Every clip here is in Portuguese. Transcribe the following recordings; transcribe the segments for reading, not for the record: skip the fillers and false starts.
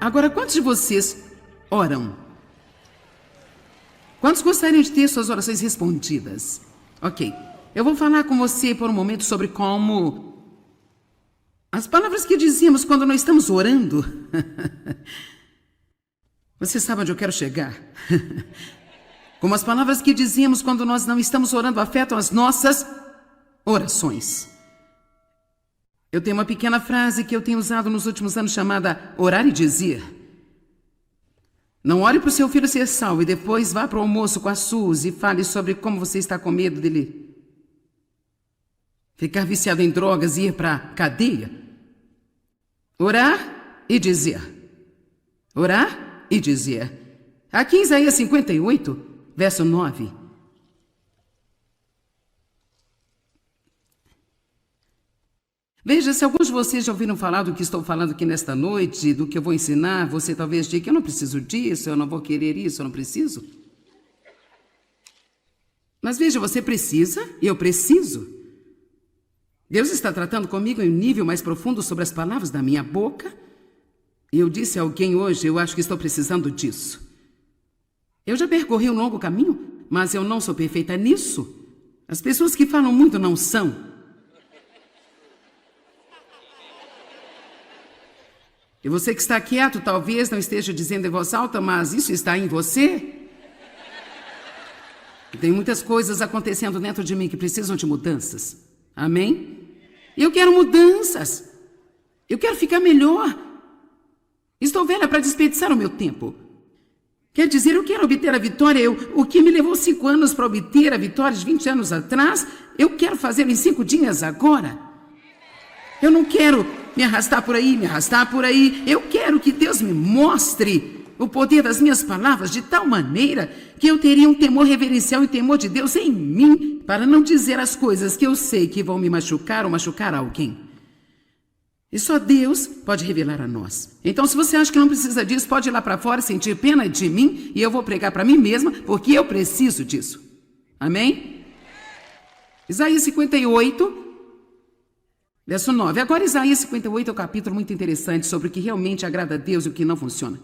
Agora, quantos de vocês oram? Quantos gostariam de ter suas orações respondidas? Ok. Eu vou falar com você por um momento sobre como as palavras que dizíamos quando nós estamos orando. Você sabe onde eu quero chegar? Como as palavras que dizíamos quando nós não estamos orando afetam as nossas orações. Eu tenho uma pequena frase que eu tenho usado nos últimos anos chamada orar e dizer. Não ore para o seu filho ser salvo e depois vá para o almoço com a Suzy e fale sobre como você está com medo dele ficar viciado em drogas e ir para a cadeia. Orar e dizer. Orar e dizer. Aqui em Isaías 58, verso 9. Veja, se alguns de vocês já ouviram falar do que estou falando aqui nesta noite, do que eu vou ensinar, você talvez diga que eu não preciso disso, eu não vou querer isso, eu não preciso. Mas veja, você precisa e eu preciso. Deus está tratando comigo em um nível mais profundo sobre as palavras da minha boca. E eu disse a alguém hoje, eu acho que estou precisando disso. Eu já percorri um longo caminho, mas eu não sou perfeita nisso. As pessoas que falam muito não são. E você que está quieto, talvez não esteja dizendo em voz alta, mas isso está em você? E tem muitas coisas acontecendo dentro de mim que precisam de mudanças. Amém? E eu quero mudanças. Eu quero ficar melhor. Estou velha para desperdiçar o meu tempo. Quer dizer, eu quero obter a vitória. O que me levou 5 anos para obter a vitória de 20 anos atrás, eu quero fazê-lo em 5 dias agora. Eu não quero me arrastar por aí, me arrastar por aí. Eu quero que Deus me mostre o poder das minhas palavras de tal maneira que eu teria um temor reverencial e temor de Deus em mim para não dizer as coisas que eu sei que vão me machucar ou machucar alguém. E só Deus pode revelar a nós. Então, se você acha que não precisa disso, pode ir lá para fora, sentir pena de mim e eu vou pregar para mim mesma porque eu preciso disso. Amém? Isaías 58... Verso 9. Agora Isaías 58 é um capítulo muito interessante sobre o que realmente agrada a Deus e o que não funciona.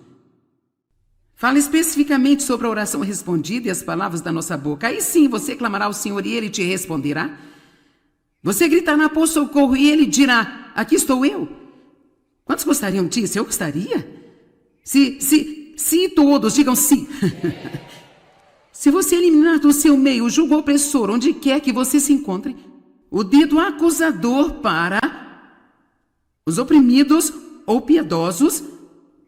Fala especificamente sobre a oração respondida e as palavras da nossa boca. Aí sim você clamará ao Senhor e Ele te responderá. Você gritará por socorro e Ele dirá, aqui estou eu. Quantos gostariam disso? Eu gostaria. Se todos, digam sim. Se você eliminar do seu meio o jugo opressor, onde quer que você se encontre, o dedo acusador para os oprimidos ou piedosos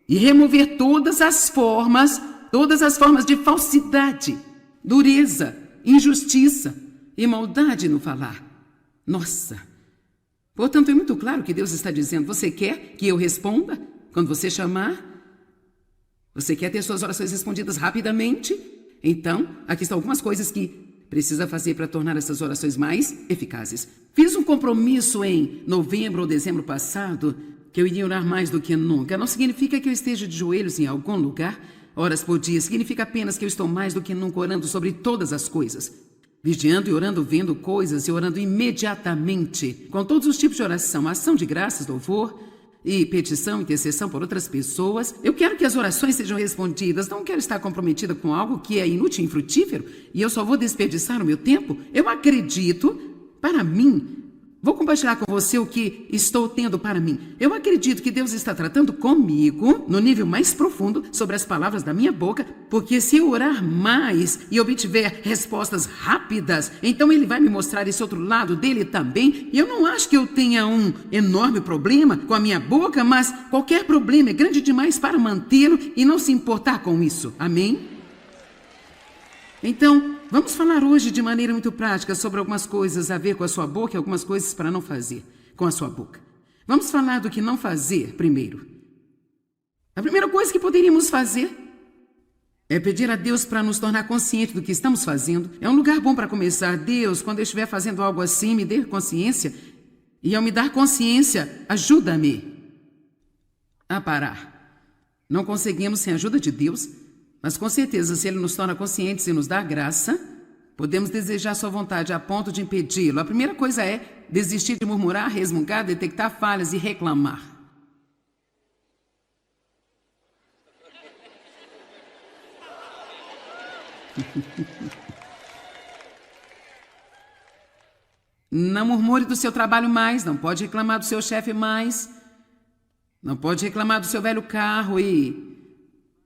e remover todas as formas de falsidade, dureza, injustiça e maldade no falar. Nossa! Portanto, é muito claro que Deus está dizendo, você quer que eu responda quando você chamar? Você quer ter suas orações respondidas rapidamente? Então, aqui estão algumas coisas que precisa fazer para tornar essas orações mais eficazes. Fiz um compromisso em novembro ou dezembro passado que eu iria orar mais do que nunca. Não significa que eu esteja de joelhos em algum lugar, horas por dia. Significa apenas que eu estou mais do que nunca orando sobre todas as coisas. Vigiando e orando, vendo coisas e orando imediatamente. Com todos os tipos de oração, ação de graças, louvor e petição, intercessão por outras pessoas. Eu quero que as orações sejam respondidas. Não quero estar comprometida com algo que é inútil e infrutífero e eu só vou desperdiçar o meu tempo. Eu acredito, para mim, vou compartilhar com você o que estou tendo para mim. Eu acredito que Deus está tratando comigo no nível mais profundo sobre as palavras da minha boca, porque se eu orar mais e obtiver respostas rápidas, então Ele vai me mostrar esse outro lado dele também. E eu não acho que eu tenha um enorme problema com a minha boca, mas qualquer problema é grande demais para mantê-lo e não se importar com isso. Amém? Então, vamos falar hoje de maneira muito prática sobre algumas coisas a ver com a sua boca e algumas coisas para não fazer com a sua boca. Vamos falar do que não fazer primeiro. A primeira coisa que poderíamos fazer é pedir a Deus para nos tornar conscientes do que estamos fazendo. É um lugar bom para começar. Deus, quando eu estiver fazendo algo assim, me dê consciência. E ao me dar consciência, ajuda-me a parar. Não conseguimos sem a ajuda de Deus. Mas com certeza, se Ele nos torna conscientes e nos dá graça, podemos desejar sua vontade a ponto de impedi-lo. A primeira coisa é desistir de murmurar, resmungar, detectar falhas e reclamar. Não murmure do seu trabalho mais, não pode reclamar do seu chefe mais, não pode reclamar do seu velho carro e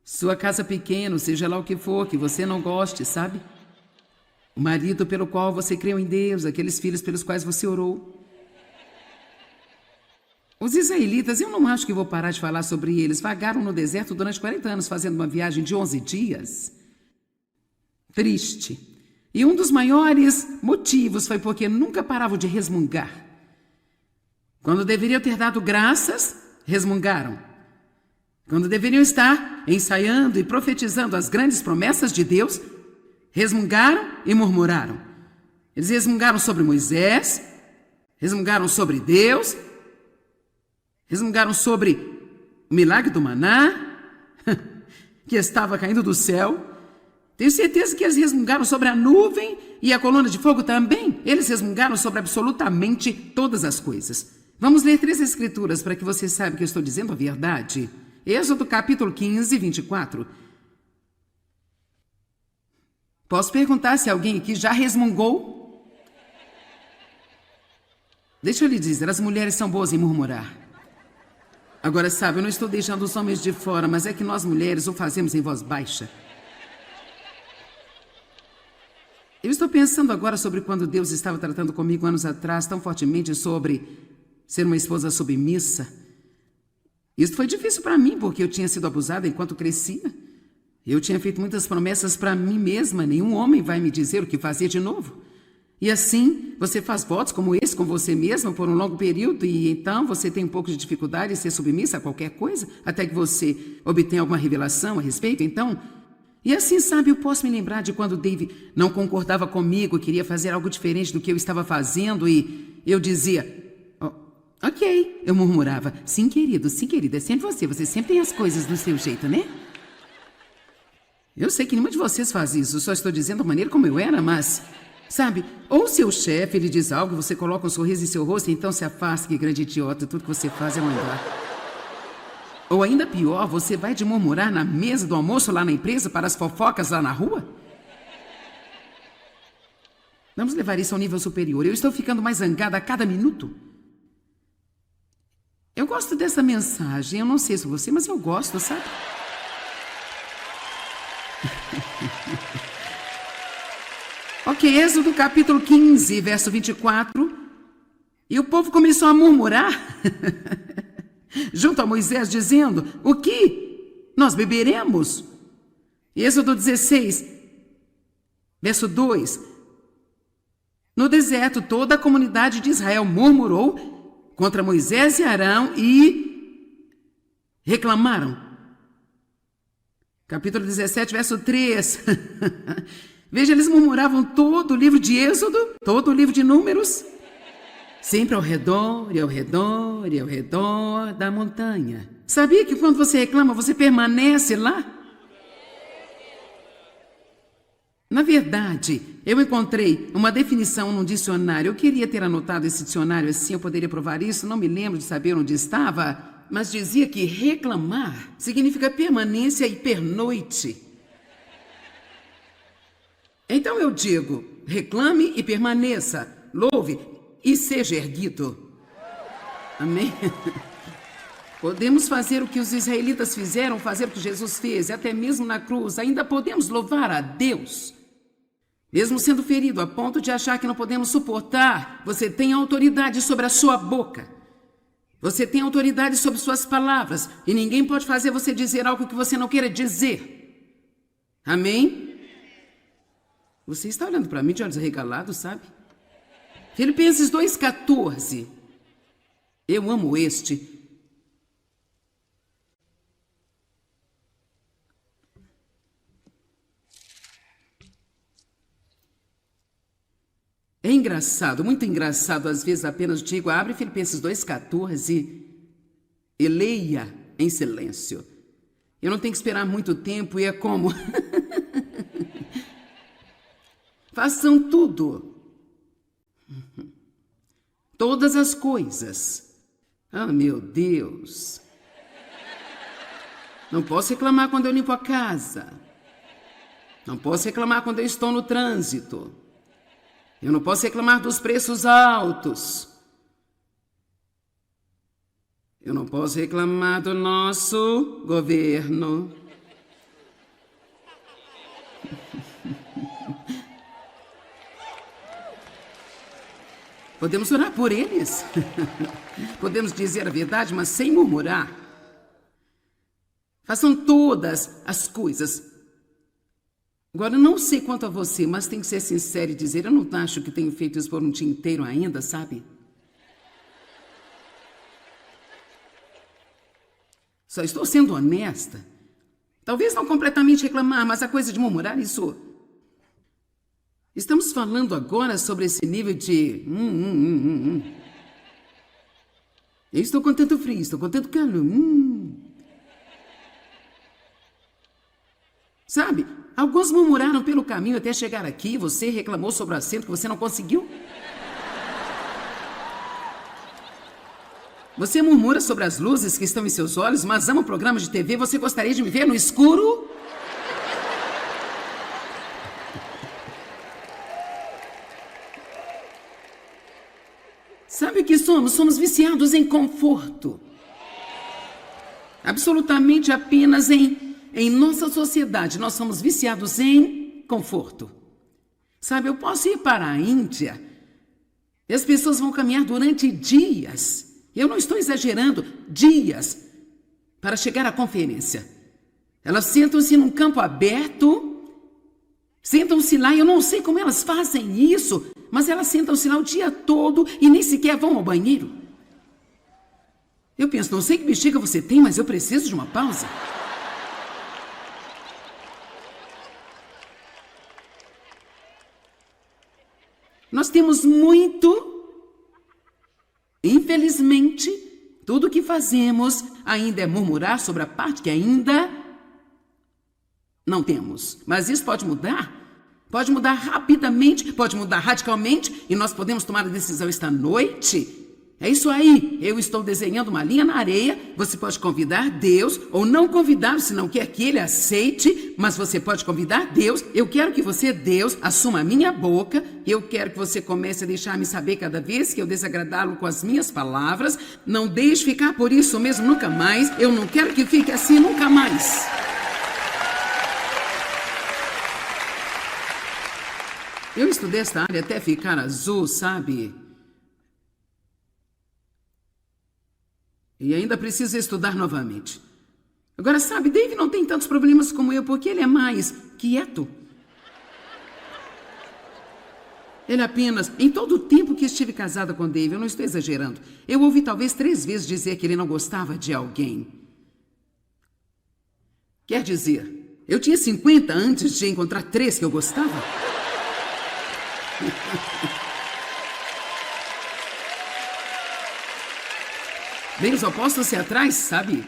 sua casa pequena, seja lá o que for, que você não goste, sabe? O marido pelo qual você creu em Deus, aqueles filhos pelos quais você orou. Os israelitas, eu não acho que vou parar de falar sobre eles, vagaram no deserto durante 40 anos fazendo uma viagem de 11 dias. Triste. E um dos maiores motivos foi porque nunca paravam de resmungar. Quando deveriam ter dado graças, resmungaram. Quando deveriam estar ensaiando e profetizando as grandes promessas de Deus, resmungaram e murmuraram. Eles resmungaram sobre Moisés, resmungaram sobre Deus, resmungaram sobre o milagre do maná, que estava caindo do céu. Tenho certeza que eles resmungaram sobre a nuvem e a coluna de fogo também. Eles resmungaram sobre absolutamente todas as coisas. Vamos ler 3 escrituras para que você saiba que eu estou dizendo a verdade. Êxodo capítulo 15, 24. Posso perguntar se alguém aqui já resmungou? Deixa eu lhe dizer, as mulheres são boas em murmurar. Agora, sabe, eu não estou deixando os homens de fora, mas é que nós mulheres o fazemos em voz baixa. Eu estou pensando agora sobre quando Deus estava tratando comigo anos atrás, tão fortemente sobre ser uma esposa submissa. Isso foi difícil para mim, porque eu tinha sido abusada enquanto crescia. Eu tinha feito muitas promessas para mim mesma, nenhum homem vai me dizer o que fazer de novo. E assim, você faz votos como esse com você mesma por um longo período e então você tem um pouco de dificuldade em ser submissa a qualquer coisa, até que você obtenha alguma revelação a respeito, então... E assim, sabe, eu posso me lembrar de quando Dave não concordava comigo, queria fazer algo diferente do que eu estava fazendo e eu dizia, oh, ok, eu murmurava, sim querido, é sempre você sempre tem as coisas do seu jeito, né? Eu sei que nenhuma de vocês faz isso, só estou dizendo a maneira como eu era, mas, sabe, ou seu chefe, ele diz algo, você coloca um sorriso em seu rosto e então se afasta, que grande idiota, tudo que você faz é mandar. Ou ainda pior, você vai de murmurar na mesa do almoço lá na empresa para as fofocas lá na rua? Vamos levar isso a um nível superior. Eu estou ficando mais zangada a cada minuto. Eu gosto dessa mensagem. Eu não sei se você, mas eu gosto, sabe? Ok, Êxodo capítulo 15, verso 24. E o povo começou a murmurar junto a Moisés, dizendo, o que nós beberemos? Êxodo 16, verso 2. No deserto, toda a comunidade de Israel murmurou contra Moisés e Arão e reclamaram. Capítulo 17, verso 3. Veja, eles murmuravam todo o livro de Êxodo, todo o livro de Números, sempre ao redor e ao redor e ao redor da montanha. Sabia que quando você reclama, você permanece lá? Na verdade, eu encontrei uma definição num dicionário. Eu queria ter anotado esse dicionário assim, eu poderia provar isso, não me lembro de saber onde estava, mas dizia que reclamar significa permanência e pernoite. Então eu digo, reclame e permaneça, louve e seja erguido. Amém? Podemos fazer o que os israelitas fizeram, fazer o que Jesus fez, e até mesmo na cruz, ainda podemos louvar a Deus. Mesmo sendo ferido a ponto de achar que não podemos suportar, você tem autoridade sobre a sua boca. Você tem autoridade sobre suas palavras, e ninguém pode fazer você dizer algo que você não queira dizer. Amém? Você está olhando para mim de olhos arregalados, sabe? Filipenses 2,14. Eu amo este. É engraçado, muito engraçado, às vezes apenas digo, abre Filipenses 2,14 e leia em silêncio. Eu não tenho que esperar muito tempo e é como... Façam tudo. Todas as coisas. Ah, meu Deus. Não posso reclamar quando eu limpo a casa. Não posso reclamar quando eu estou no trânsito. Eu não posso reclamar dos preços altos. Eu não posso reclamar do nosso governo. Podemos orar por eles. Podemos dizer a verdade, mas sem murmurar. Façam todas as coisas. Agora, não sei quanto a você, mas tem que ser sincero e dizer, eu não acho que tenho feito isso por um dia inteiro ainda, sabe? Só estou sendo honesta. Talvez não completamente reclamar, mas a coisa de murmurar, isso... Estamos falando agora sobre esse nível de... Eu estou com tanto frio, estou com tanto calor. Sabe, alguns murmuraram pelo caminho até chegar aqui. Você reclamou sobre o assento que você não conseguiu. Você murmura sobre as luzes que estão em seus olhos, mas ama o programa de TV. Você gostaria de me ver no escuro? Sabe o que somos? Somos viciados em conforto. Absolutamente apenas em nossa sociedade. Nós somos viciados em conforto. Sabe, eu posso ir para a Índia e as pessoas vão caminhar durante dias. Eu não estou exagerando, dias, para chegar à conferência. Elas sentam-se num campo aberto, sentam-se lá, e eu não sei como elas fazem isso, mas elas sentam-se lá o dia todo e nem sequer vão ao banheiro. Eu penso, não sei que bexiga você tem, mas eu preciso de uma pausa. Nós temos muito... Infelizmente, tudo o que fazemos ainda é murmurar sobre a parte que ainda não temos. Mas isso pode mudar. Pode mudar rapidamente, pode mudar radicalmente, e nós podemos tomar a decisão esta noite. É isso aí, eu estou desenhando uma linha na areia. Você pode convidar Deus ou não convidá-lo se não quer que ele aceite, mas você pode convidar Deus. Eu quero que você, Deus, assuma a minha boca. Eu quero que você comece a deixar-me saber cada vez que eu desagradá-lo com as minhas palavras. Não deixe ficar por isso mesmo nunca mais. Eu não quero que fique assim nunca mais. Eu estudei esta área até ficar azul, sabe? E ainda precisa estudar novamente. Agora, sabe, Dave não tem tantos problemas como eu, porque ele é mais quieto. Ele apenas, em todo o tempo que estive casada com Dave, eu não estou exagerando, eu ouvi talvez 3 vezes dizer que ele não gostava de alguém. Quer dizer, eu tinha 50 antes de encontrar 3 que eu gostava? Bem, os opostos se atrás, sabe?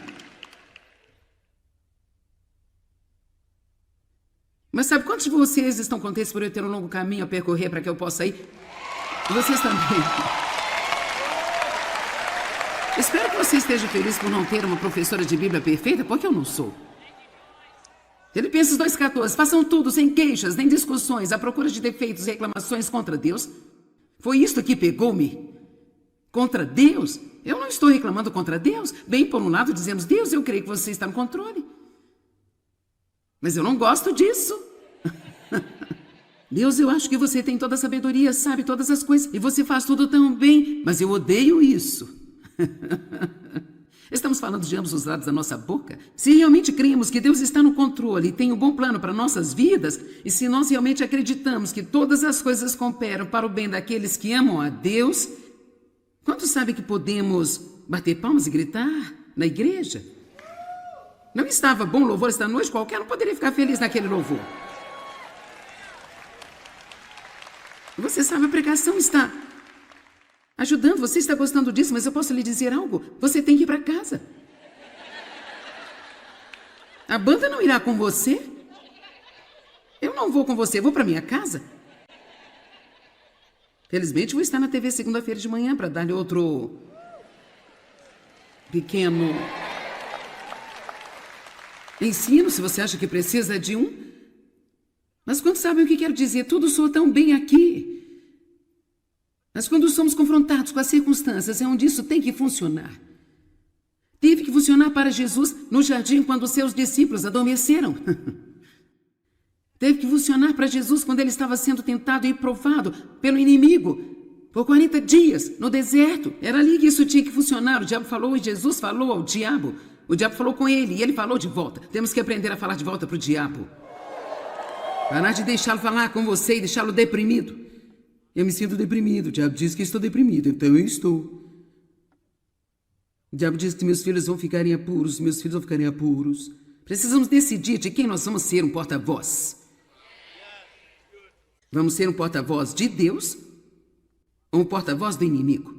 Mas sabe quantos de vocês estão contentes por eu ter um longo caminho a percorrer para que eu possa ir? E vocês também. Espero que você esteja feliz por não ter uma professora de Bíblia perfeita, porque eu não sou. Filipenses 2,14. Façam tudo sem queixas, nem discussões, à procura de defeitos e reclamações contra Deus. Foi isto que pegou-me. Contra Deus? Eu não estou reclamando contra Deus. Bem, por um lado dizemos, Deus, eu creio que você está no controle. Mas eu não gosto disso. Deus, eu acho que você tem toda a sabedoria, sabe todas as coisas, e você faz tudo tão bem, mas eu odeio isso. Estamos falando de ambos os lados da nossa boca. Se realmente cremos que Deus está no controle e tem um bom plano para nossas vidas, e se nós realmente acreditamos que todas as coisas cooperam para o bem daqueles que amam a Deus, quantos sabem que podemos bater palmas e gritar na igreja? Não estava bom louvor esta noite? Qualquer um poderia ficar feliz naquele louvor. Você sabe, a pregação está ajudando, você está gostando disso, mas eu posso lhe dizer algo? Você tem que ir para casa. A banda não irá com você. Eu não vou com você, vou para minha casa. Felizmente, vou estar na TV segunda-feira de manhã para dar-lhe outro pequeno ensino, se você acha que precisa de um. Mas quantos sabem o que quero dizer? Tudo soa tão bem aqui. Mas quando somos confrontados com as circunstâncias, é onde isso tem que funcionar. Teve que funcionar para Jesus no jardim quando os seus discípulos adormeceram. Teve que funcionar para Jesus quando ele estava sendo tentado e provado pelo inimigo por 40 dias no deserto. Era ali que isso tinha que funcionar. O diabo falou e Jesus falou ao diabo. O diabo falou com ele e ele falou de volta. Temos que aprender a falar de volta para o diabo. Parar de deixá-lo falar com você e deixá-lo deprimido. Eu me sinto deprimido. O diabo diz que estou deprimido, então eu estou. O diabo diz que meus filhos vão ficarem apuros, meus filhos vão ficarem apuros. Precisamos decidir de quem nós vamos ser um porta-voz. Vamos ser um porta-voz de Deus ou um porta-voz do inimigo?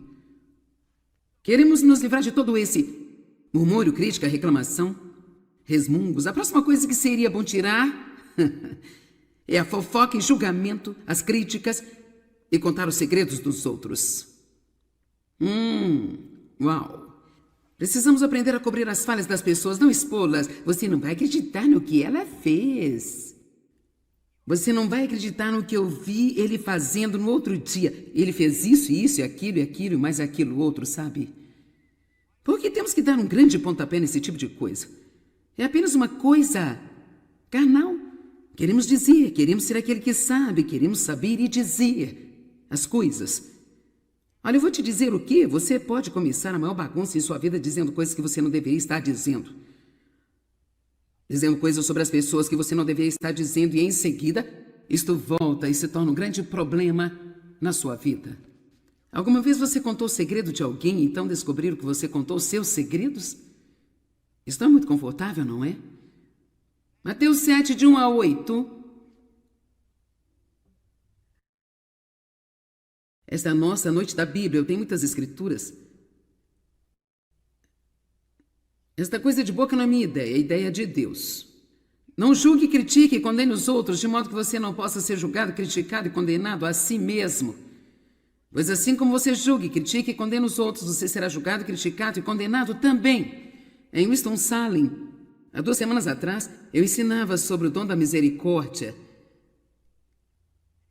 Queremos nos livrar de todo esse murmúrio, crítica, reclamação, resmungos. A próxima coisa que seria bom tirar é a fofoca e julgamento, as críticas e contar os segredos dos outros. Uau! Precisamos aprender a cobrir as falhas das pessoas, não expô-las. Você não vai acreditar no que ela fez. Você não vai acreditar no que eu vi ele fazendo no outro dia. Ele fez isso, isso, e aquilo, mais aquilo outro, sabe? Por que temos que dar um grande pontapé nesse tipo de coisa? É apenas uma coisa carnal. Queremos dizer, queremos ser aquele que sabe, queremos saber e dizer as coisas. Olha, eu vou te dizer o que? Você pode começar a maior bagunça em sua vida dizendo coisas que você não deveria estar dizendo. Dizendo coisas sobre as pessoas que você não deveria estar dizendo e em seguida isto volta e se torna um grande problema na sua vida. Alguma vez você contou o segredo de alguém e então descobriram que você contou os seus segredos? Isso não é muito confortável, não é? Mateus 7, de 1 a 8. Esta é a nossa noite da Bíblia. Eu tenho muitas escrituras. Esta coisa de boca não é minha ideia, é a ideia de Deus. Não julgue, critique e condene os outros, de modo que você não possa ser julgado, criticado e condenado a si mesmo. Pois assim como você julgue, critique e condena os outros, você será julgado, criticado e condenado também. Em Winston-Salem, há 2 semanas atrás, eu ensinava sobre o dom da misericórdia.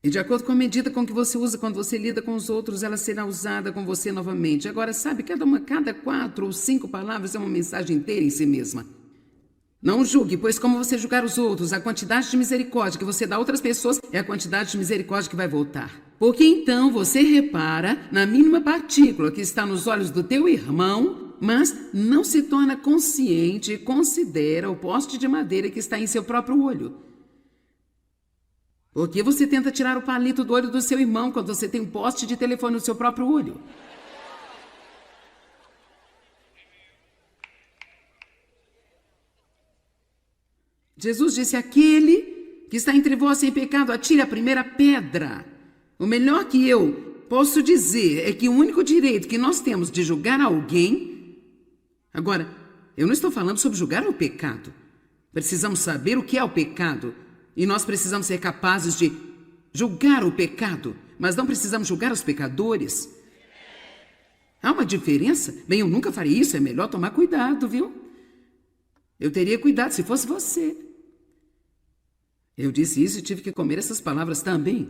E de acordo com a medida com que você usa quando você lida com os outros, ela será usada com você novamente. Agora, sabe, cada 4 ou 5 palavras é uma mensagem inteira em si mesma. Não julgue, pois como você julgar os outros, a quantidade de misericórdia que você dá a outras pessoas é a quantidade de misericórdia que vai voltar. Porque então você repara na mínima partícula que está nos olhos do teu irmão, mas não se torna consciente e considera o poste de madeira que está em seu próprio olho. Por que você tenta tirar o palito do olho do seu irmão quando você tem um poste de telefone no seu próprio olho? Jesus disse: aquele que está entre vós sem pecado, atire a primeira pedra. O melhor que eu posso dizer é que o único direito que nós temos de julgar alguém... Agora, eu não estou falando sobre julgar o pecado. Precisamos saber o que é o pecado. E nós precisamos ser capazes de julgar o pecado, mas não precisamos julgar os pecadores. Há uma diferença? Bem, eu nunca faria isso, é melhor tomar cuidado, viu? Eu teria cuidado se fosse você. Eu disse isso e tive que comer essas palavras também.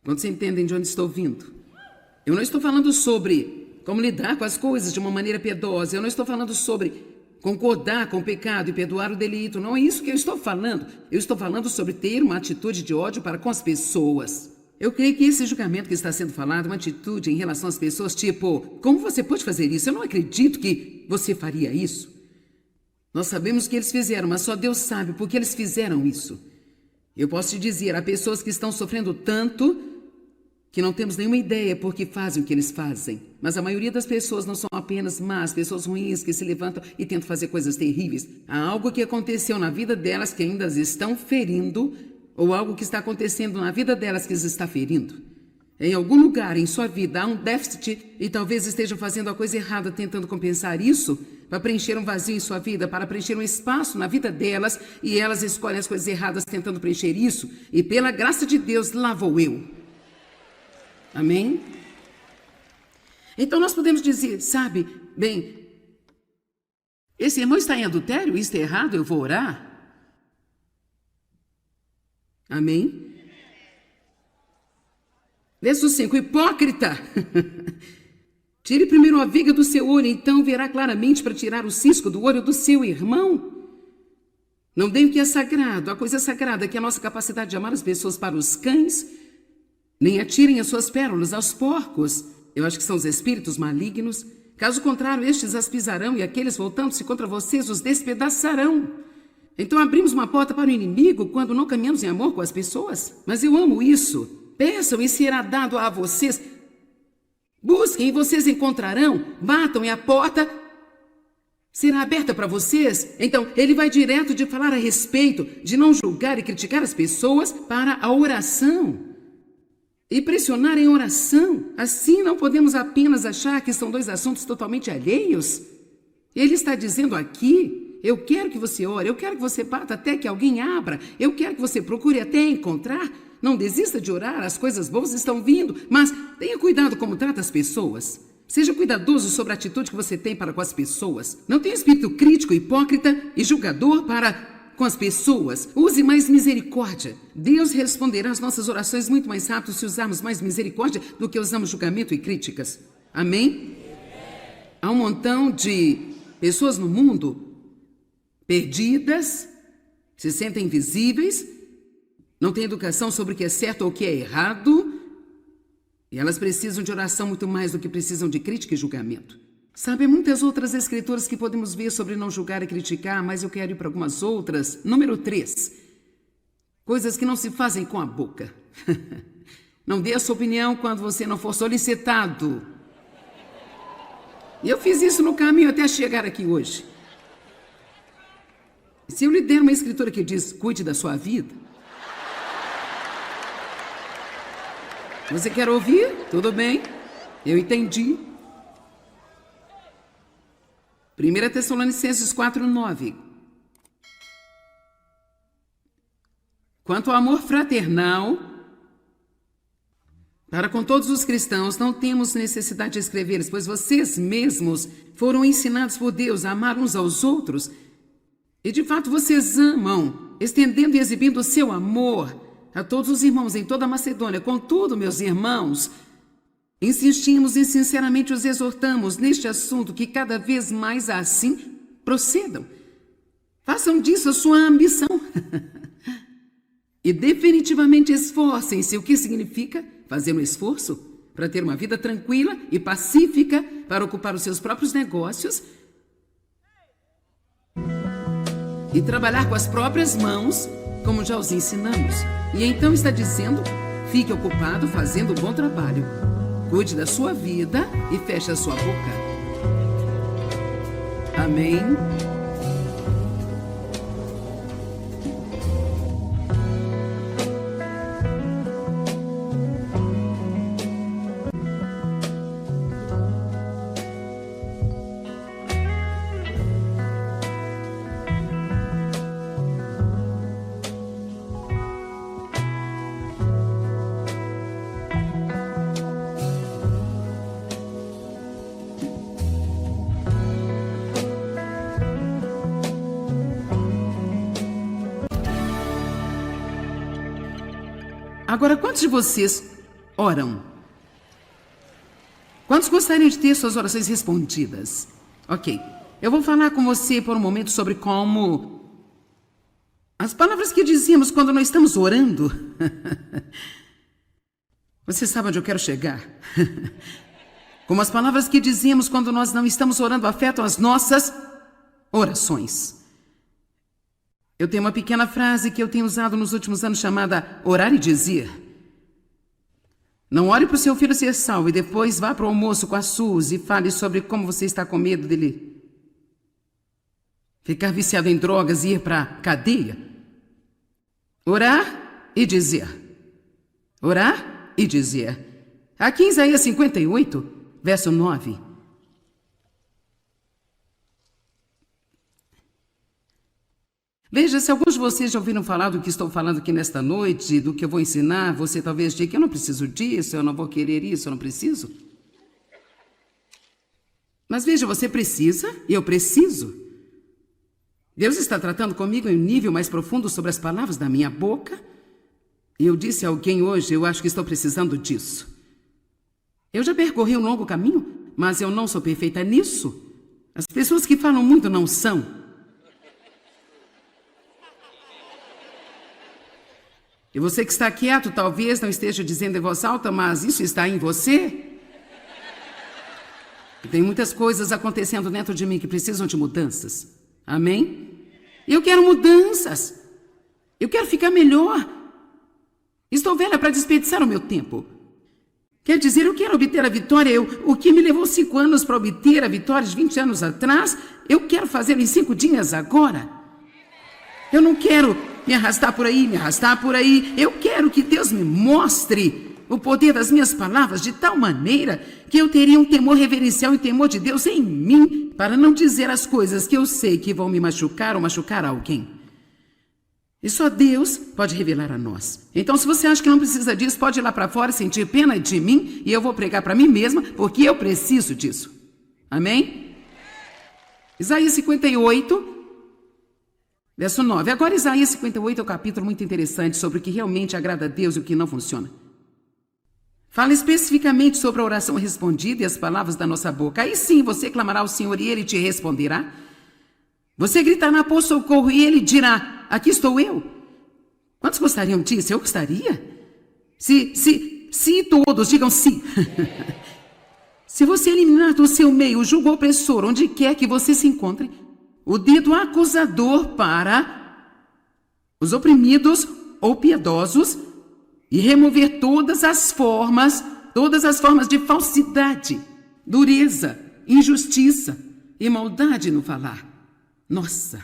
Quantos entendem de onde estou vindo? Eu não estou falando sobre como lidar com as coisas de uma maneira piedosa, eu não estou falando sobre... concordar com o pecado e perdoar o delito. Não é isso que eu estou falando. Eu estou falando sobre ter uma atitude de ódio para com as pessoas. Eu creio que esse julgamento que está sendo falado é uma atitude em relação às pessoas, tipo, como você pode fazer isso? Eu não acredito que você faria isso. Nós sabemos que eles fizeram, mas só Deus sabe por que eles fizeram isso. Eu posso te dizer, há pessoas que estão sofrendo tanto que não temos nenhuma ideia por que fazem o que eles fazem. Mas a maioria das pessoas não são apenas más, pessoas ruins que se levantam e tentam fazer coisas terríveis. Há algo que aconteceu na vida delas que ainda as estão ferindo, ou algo que está acontecendo na vida delas que as está ferindo. Em algum lugar em sua vida há um déficit e talvez estejam fazendo a coisa errada, tentando compensar isso para preencher um vazio em sua vida, para preencher um espaço na vida delas, e elas escolhem as coisas erradas tentando preencher isso, e pela graça de Deus, lá vou eu. Amém? Então nós podemos dizer, sabe, bem, esse irmão está em adultério, isso é errado, eu vou orar. Amém? Verso 5, hipócrita! Tire primeiro a viga do seu olho, então verá claramente para tirar o cisco do olho do seu irmão. Não deem o que é sagrado, a coisa sagrada, que é a nossa capacidade de amar as pessoas, para os cães, nem atirem as suas pérolas aos porcos. Eu acho que são os espíritos malignos. Caso contrário, estes as pisarão e aqueles voltando-se contra vocês os despedaçarão. Então abrimos uma porta para o inimigo quando não caminhamos em amor com as pessoas? Mas eu amo isso. Peçam e será dado a vocês. Busquem e vocês encontrarão. Batam e a porta será aberta para vocês. Então, ele vai direto de falar a respeito, de não julgar e criticar as pessoas, para a oração. E pressionar em oração. Assim não podemos apenas achar que são dois assuntos totalmente alheios. Ele está dizendo aqui: eu quero que você ore, eu quero que você bata até que alguém abra, eu quero que você procure até encontrar. Não desista de orar, as coisas boas estão vindo, mas tenha cuidado como trata as pessoas. Seja cuidadoso sobre a atitude que você tem para com as pessoas. Não tenha espírito crítico, hipócrita e julgador para com as pessoas. Use mais misericórdia. Deus responderá às nossas orações muito mais rápido se usarmos mais misericórdia do que usamos julgamento e críticas. Amém? Há um montão de pessoas no mundo perdidas, se sentem invisíveis, não têm educação sobre o que é certo ou o que é errado, e elas precisam de oração muito mais do que precisam de crítica e julgamento. Sabe, muitas outras escrituras que podemos ver sobre não julgar e criticar, mas eu quero ir para algumas outras. Número 3. Coisas que não se fazem com a boca. Não dê a sua opinião quando você não for solicitado. E eu fiz isso no caminho até chegar aqui hoje. Se eu lhe der uma escritura que diz, cuide da sua vida, você quer ouvir? Tudo bem, eu entendi. 1 Tessalonicenses 4:9. Quanto ao amor fraternal, para com todos os cristãos, não temos necessidade de escrever, pois vocês mesmos foram ensinados por Deus a amar uns aos outros. E de fato vocês amam, estendendo e exibindo o seu amor a todos os irmãos em toda a Macedônia. Contudo, meus irmãos, insistimos e sinceramente os exortamos neste assunto que cada vez mais assim procedam. Façam disso a sua ambição. E definitivamente esforcem-se. O que significa fazer um esforço para ter uma vida tranquila e pacífica, para ocupar os seus próprios negócios e trabalhar com as próprias mãos, como já os ensinamos. E então está dizendo, fique ocupado fazendo um bom trabalho. Cuide da sua vida e feche a sua boca. Amém? Agora, quantos de vocês oram? Quantos gostariam de ter suas orações respondidas? Ok, eu vou falar com você por um momento sobre como as palavras que dizíamos quando nós estamos orando. Você sabe onde eu quero chegar? Como as palavras que dizíamos quando nós não estamos orando afetam as nossas orações. Eu tenho uma pequena frase que eu tenho usado nos últimos anos chamada orar e dizer. Não ore para o seu filho ser salvo e depois vá para o almoço com a Suzy e fale sobre como você está com medo dele ficar viciado em drogas e ir para a cadeia. Orar e dizer. Orar e dizer. Aqui em Isaías 58, verso 9. Veja, se alguns de vocês já ouviram falar do que estou falando aqui nesta noite, do que eu vou ensinar, você talvez diga que eu não preciso disso, eu não vou querer isso, eu não preciso. Mas veja, você precisa e eu preciso. Deus está tratando comigo em um nível mais profundo sobre as palavras da minha boca. Eu disse a alguém hoje, eu acho que estou precisando disso. Eu já percorri um longo caminho, mas eu não sou perfeita nisso. As pessoas que falam muito não são. E você que está quieto, talvez não esteja dizendo em voz alta, mas isso está em você? E tem muitas coisas acontecendo dentro de mim que precisam de mudanças. Amém? Eu quero mudanças. Eu quero ficar melhor. Estou velha para desperdiçar o meu tempo. Quer dizer, eu quero obter a vitória. O que me levou 5 anos para obter a vitória de 20 anos atrás, eu quero fazer em 5 dias agora. Eu não quero me arrastar por aí. Eu quero que Deus me mostre o poder das minhas palavras de tal maneira que eu teria um temor reverencial e temor de Deus em mim para não dizer as coisas que eu sei que vão me machucar ou machucar alguém. E só Deus pode revelar a nós. Então, se você acha que não precisa disso, pode ir lá para fora e sentir pena de mim e eu vou pregar para mim mesma porque eu preciso disso. Amém? Isaías 58... Verso 9. Agora Isaías 58 é um capítulo muito interessante sobre o que realmente agrada a Deus e o que não funciona. Fala especificamente sobre a oração respondida e as palavras da nossa boca. Aí sim você clamará ao Senhor e Ele te responderá. Você gritará por socorro e Ele dirá, aqui estou eu. Quantos gostariam disso? Eu gostaria. Se todos, digam sim. Se você eliminar do seu meio o jugo opressor, onde quer que você se encontre, o dedo acusador para os oprimidos ou piedosos e remover todas as formas de falsidade, dureza, injustiça e maldade no falar. Nossa!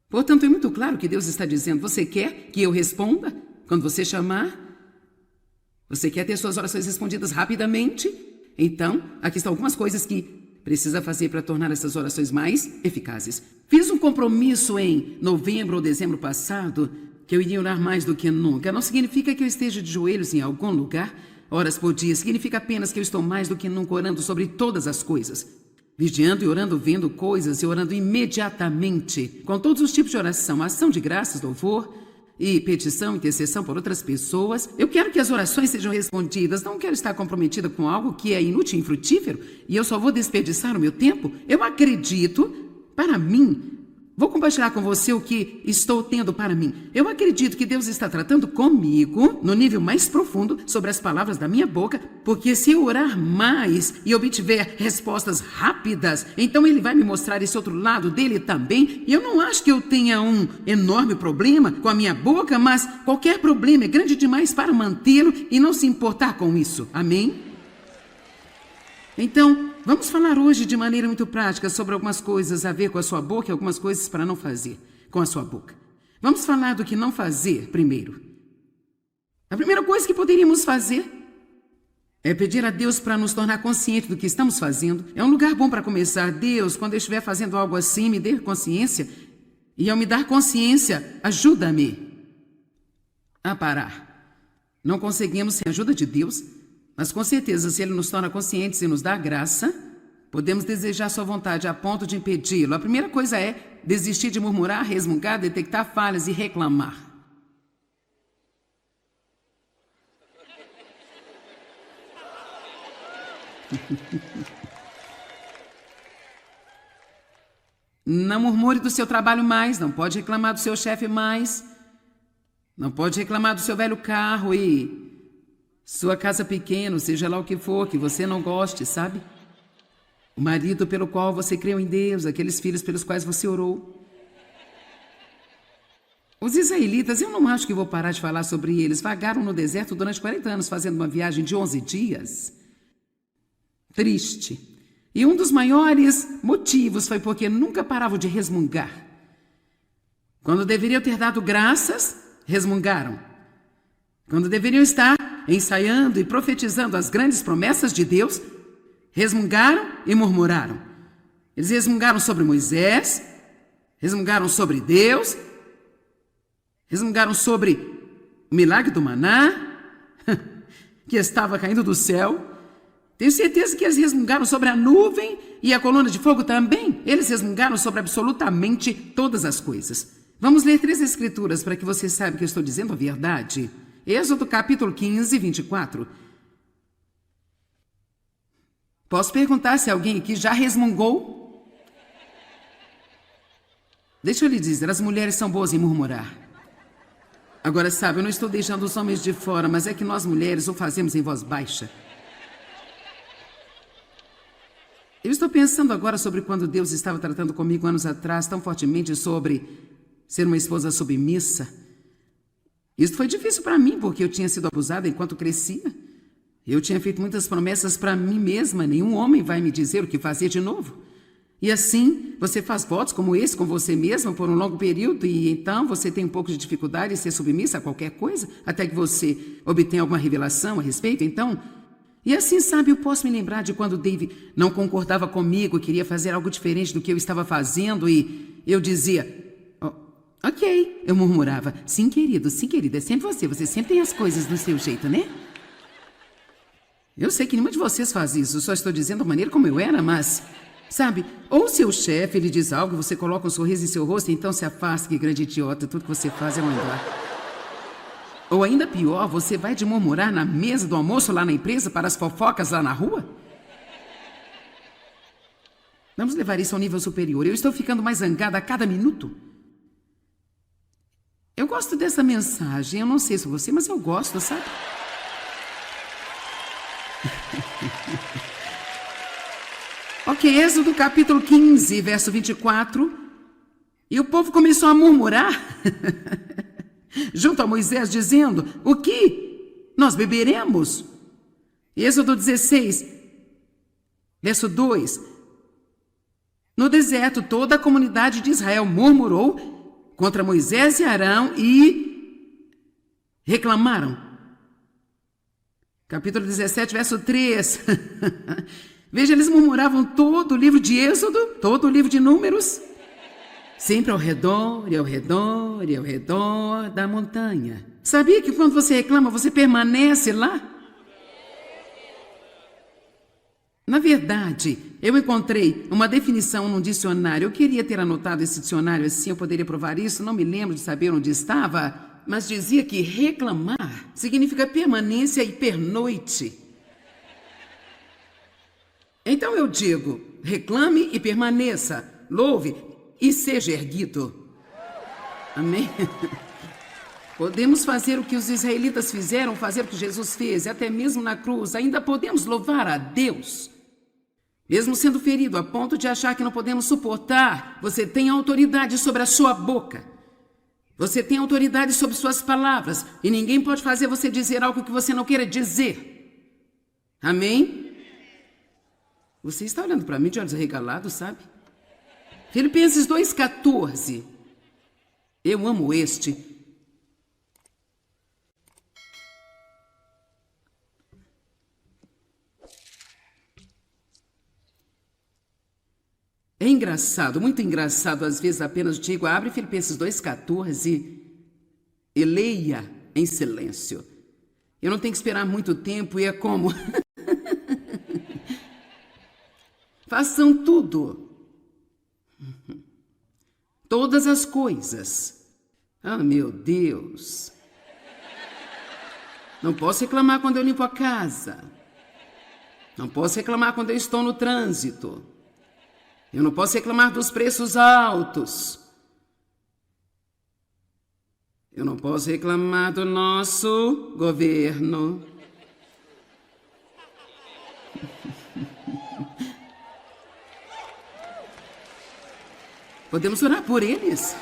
Portanto, é muito claro que Deus está dizendo, você quer que eu responda quando você chamar? Você quer ter suas orações respondidas rapidamente? Então, aqui estão algumas coisas que precisa fazer para tornar essas orações mais eficazes. Fiz um compromisso em novembro ou dezembro passado que eu iria orar mais do que nunca. Não significa que eu esteja de joelhos em algum lugar, horas por dia. Significa apenas que eu estou mais do que nunca orando sobre todas as coisas. Vigiando e orando, vendo coisas e orando imediatamente. Com todos os tipos de oração, ação de graças, louvor e petição, intercessão por outras pessoas. Eu quero que as orações sejam respondidas. Não quero estar comprometida com algo que é inútil e infrutífero e eu só vou desperdiçar o meu tempo. Eu acredito, para mim, vou compartilhar com você o que estou tendo para mim. Eu acredito que Deus está tratando comigo no nível mais profundo sobre as palavras da minha boca, porque se eu orar mais e obtiver respostas rápidas, então Ele vai me mostrar esse outro lado dele também. E eu não acho que eu tenha um enorme problema com a minha boca, mas qualquer problema é grande demais para mantê-lo e não se importar com isso. Amém? Então, vamos falar hoje de maneira muito prática sobre algumas coisas a ver com a sua boca e algumas coisas para não fazer com a sua boca. Vamos falar do que não fazer primeiro. A primeira coisa que poderíamos fazer é pedir a Deus para nos tornar conscientes do que estamos fazendo. É um lugar bom para começar. Deus, quando eu estiver fazendo algo assim, me dê consciência. E ao me dar consciência, ajuda-me a parar. Não conseguimos sem a ajuda de Deus. Mas com certeza, se Ele nos torna conscientes e nos dá graça, podemos desejar sua vontade a ponto de impedi-lo. A primeira coisa é desistir de murmurar, resmungar, detectar falhas e reclamar. Não murmure do seu trabalho mais, não pode reclamar do seu chefe mais, não pode reclamar do seu velho carro e sua casa pequena, seja lá o que for, que você não goste, sabe? O marido pelo qual você creu em Deus, aqueles filhos pelos quais você orou. Os israelitas, eu não acho que vou parar de falar sobre eles, vagaram no deserto durante 40 anos fazendo uma viagem de 11 dias. Triste. E um dos maiores motivos foi porque nunca paravam de resmungar. Quando deveriam ter dado graças, resmungaram. Quando deveriam estar ensaiando e profetizando as grandes promessas de Deus, resmungaram e murmuraram. Eles resmungaram sobre Moisés, resmungaram sobre Deus, resmungaram sobre o milagre do maná, que estava caindo do céu. Tenho certeza que eles resmungaram sobre a nuvem e a coluna de fogo também. Eles resmungaram sobre absolutamente todas as coisas. Vamos ler 3 escrituras para que você saiba que eu estou dizendo a verdade. Êxodo capítulo 15, 24. Posso perguntar se alguém aqui já resmungou? Deixa eu lhe dizer, as mulheres são boas em murmurar. Agora, sabe, eu não estou deixando os homens de fora, mas é que nós mulheres o fazemos em voz baixa. Eu estou pensando agora sobre quando Deus estava tratando comigo anos atrás tão fortemente sobre ser uma esposa submissa. Isso foi difícil para mim, porque eu tinha sido abusada enquanto crescia. Eu tinha feito muitas promessas para mim mesma. Nenhum homem vai me dizer o que fazer de novo. E assim, você faz votos como esse com você mesma por um longo período e então você tem um pouco de dificuldade em ser submissa a qualquer coisa, até que você obtenha alguma revelação a respeito, então... E assim, sabe, eu posso me lembrar de quando Dave não concordava comigo, queria fazer algo diferente do que eu estava fazendo e eu dizia... Ok, eu murmurava, sim querido, é sempre você sempre tem as coisas do seu jeito, né? Eu sei que nenhuma de vocês faz isso, só estou dizendo a maneira como eu era, mas... Sabe, ou seu chefe, ele diz algo, você coloca um sorriso em seu rosto e então se afasta, que grande idiota, tudo que você faz é mandar. Ou ainda pior, você vai de murmurar na mesa do almoço lá na empresa para as fofocas lá na rua? Vamos levar isso ao nível superior, eu estou ficando mais zangada a cada minuto. Eu gosto dessa mensagem, eu não sei se você, mas eu gosto, sabe? Ok, Êxodo capítulo 15, verso 24. E o povo começou a murmurar junto a Moisés, dizendo, o que? Nós beberemos? Êxodo 16, verso 2. No deserto, toda a comunidade de Israel murmurou contra Moisés e Arão e reclamaram. Capítulo 17, verso 3. Veja, eles murmuravam todo o livro de Êxodo, todo o livro de Números, sempre ao redor e ao redor e ao redor da montanha. Sabia que quando você reclama, você permanece lá? Na verdade, eu encontrei uma definição num dicionário. Eu queria ter anotado esse dicionário assim, eu poderia provar isso, não me lembro de saber onde estava, mas dizia que reclamar significa permanência e pernoite. Então eu digo, reclame e permaneça, louve e seja erguido. Amém? Podemos fazer o que os israelitas fizeram, fazer o que Jesus fez, e até mesmo na cruz, ainda podemos louvar a Deus. Mesmo sendo ferido a ponto de achar que não podemos suportar, você tem autoridade sobre a sua boca. Você tem autoridade sobre suas palavras, e ninguém pode fazer você dizer algo que você não queira dizer. Amém? Você está olhando para mim de olhos arregalados, sabe? Filipenses 2,14. Eu amo este. É engraçado, muito engraçado, às vezes apenas digo, abre Filipenses 2,14 e leia em silêncio. Eu não tenho que esperar muito tempo e é como... Façam tudo. Todas as coisas. Ah, meu Deus. Não posso reclamar quando eu limpo a casa. Não posso reclamar quando eu estou no trânsito. Eu não posso reclamar dos preços altos. Eu não posso reclamar do nosso governo. Podemos orar por eles.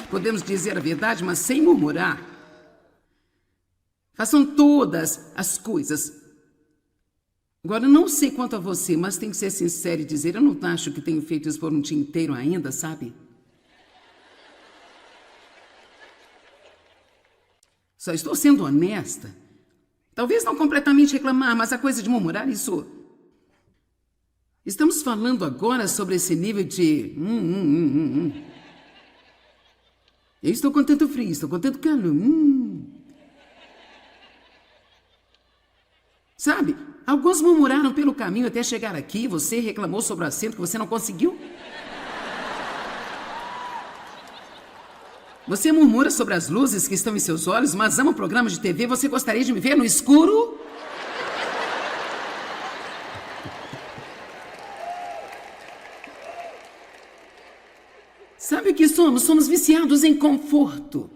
Podemos dizer a verdade, mas sem murmurar. Façam todas as coisas. Agora, não sei quanto a você, mas tenho que ser sincero e dizer, eu não acho que tenho feito isso por um dia inteiro ainda, sabe? Só estou sendo honesta. Talvez não completamente reclamar, mas a coisa de murmurar, isso... Estamos falando agora sobre esse nível de... Eu estou com tanto frio, estou com tanto calor. Sabe, alguns murmuraram pelo caminho até chegar aqui. Você reclamou sobre o assento que você não conseguiu. Você murmura sobre as luzes que estão em seus olhos, mas ama o programa de TV. Você gostaria de me ver no escuro? Sabe o que somos? Somos viciados em conforto.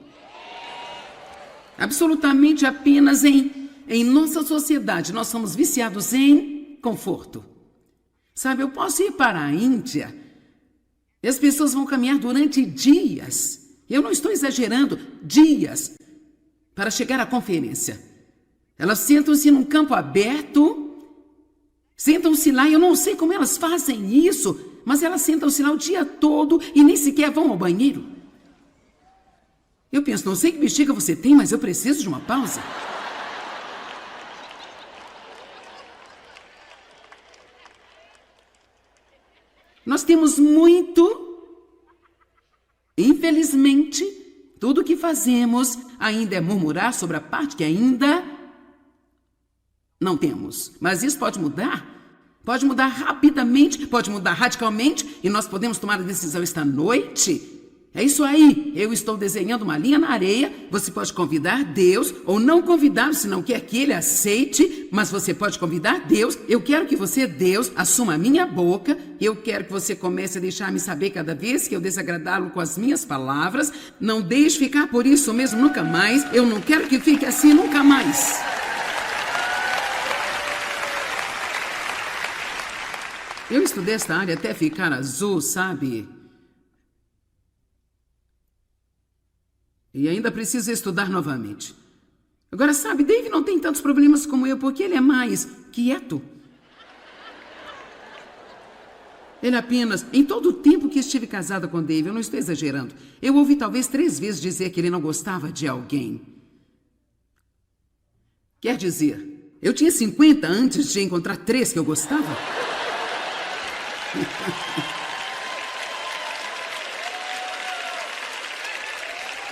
Absolutamente apenas em nossa sociedade. Nós somos viciados em conforto. Sabe, eu posso ir para a Índia e as pessoas vão caminhar durante dias. Eu não estou exagerando, dias, para chegar à conferência. Elas sentam-se num campo aberto, sentam-se lá, e eu não sei como elas fazem isso, mas elas sentam-se lá o dia todo e nem sequer vão ao banheiro. Eu penso, não sei que bexiga você tem, mas eu preciso de uma pausa. Nós temos muito. Infelizmente, tudo o que fazemos ainda é murmurar sobre a parte que ainda não temos. Mas isso pode mudar. Pode mudar rapidamente, pode mudar radicalmente, e nós podemos tomar a decisão esta noite. É isso aí, eu estou desenhando uma linha na areia. Você pode convidar Deus ou não convidá-lo se não quer que ele aceite, mas você pode convidar Deus. Eu quero que você, Deus, assuma a minha boca. Eu quero que você comece a deixar-me saber cada vez que eu desagradá-lo com as minhas palavras. Não deixe ficar por isso mesmo nunca mais. Eu não quero que fique assim nunca mais. Eu estudei esta área até ficar azul, sabe? E ainda preciso estudar novamente. Agora, sabe, Dave não tem tantos problemas como eu, porque ele é mais quieto. Ele apenas, em todo o tempo que estive casada com Dave, eu não estou exagerando, eu ouvi talvez 3 vezes dizer que ele não gostava de alguém. Quer dizer, eu tinha 50 antes de encontrar 3 que eu gostava?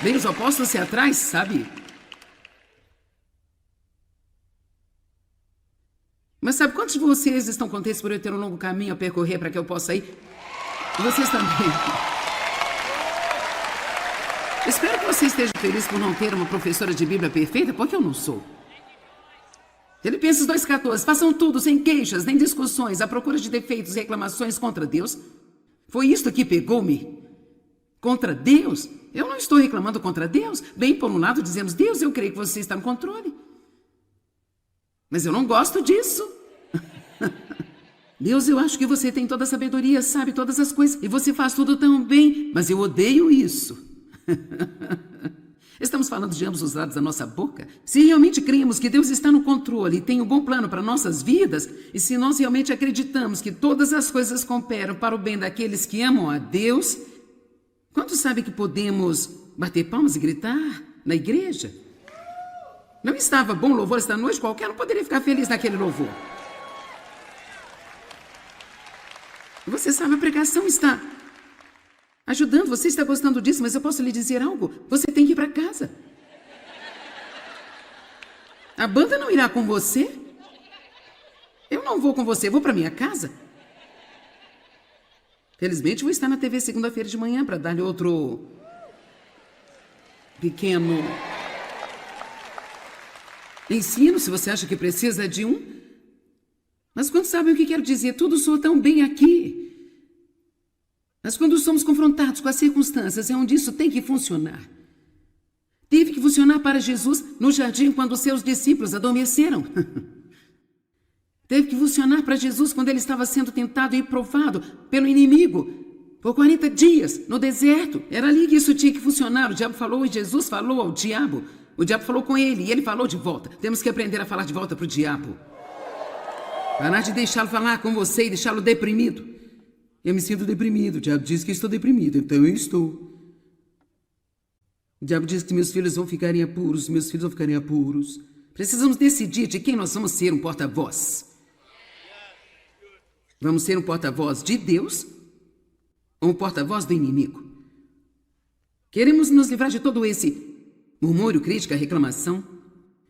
Bem, eu só posso ser atrás, sabe? Mas sabe quantos de vocês estão contentes por eu ter um longo caminho a percorrer para que eu possa ir? E vocês também. Espero que você esteja feliz por não ter uma professora de Bíblia perfeita, porque eu não sou. Filipenses 2,14. Façam tudo sem queixas, nem discussões, à procura de defeitos e reclamações contra Deus. Foi isto que pegou-me. Contra Deus? Eu não estou reclamando contra Deus. Bem, por um lado dizemos, Deus, eu creio que você está no controle. Mas eu não gosto disso. Deus, eu acho que você tem toda a sabedoria, sabe todas as coisas, e você faz tudo tão bem, mas eu odeio isso. Estamos falando de ambos os lados da nossa boca. Se realmente cremos que Deus está no controle e tem um bom plano para nossas vidas, e se nós realmente acreditamos que todas as coisas cooperam para o bem daqueles que amam a Deus, quantos sabem que podemos bater palmas e gritar na igreja? Não estava bom louvor esta noite? Qualquer um poderia ficar feliz naquele louvor. Você sabe, a pregação está ajudando, você está gostando disso, mas eu posso lhe dizer algo? Você tem que ir para casa. A banda não irá com você. Eu não vou com você, vou para minha casa. Felizmente, vou estar na TV segunda-feira de manhã para dar-lhe outro pequeno ensino, se você acha que precisa de um. Mas quando sabem o que quero dizer, tudo soa tão bem aqui. Mas quando somos confrontados com as circunstâncias, é onde isso tem que funcionar. Teve que funcionar para Jesus no jardim quando os seus discípulos adormeceram. Teve que funcionar para Jesus quando ele estava sendo tentado e provado pelo inimigo por 40 dias no deserto. Era ali que isso tinha que funcionar. O diabo falou e Jesus falou ao diabo. O diabo falou com ele e ele falou de volta. Temos que aprender a falar de volta para o diabo. Parar de deixá-lo falar com você e deixá-lo deprimido. Eu me sinto deprimido. O diabo diz que estou deprimido, então eu estou. O diabo diz que meus filhos vão ficarem apuros, meus filhos vão ficarem apuros. Precisamos decidir de quem nós vamos ser um porta-voz. Vamos ser um porta-voz de Deus ou um porta-voz do inimigo? Queremos nos livrar de todo esse murmúrio, crítica, reclamação,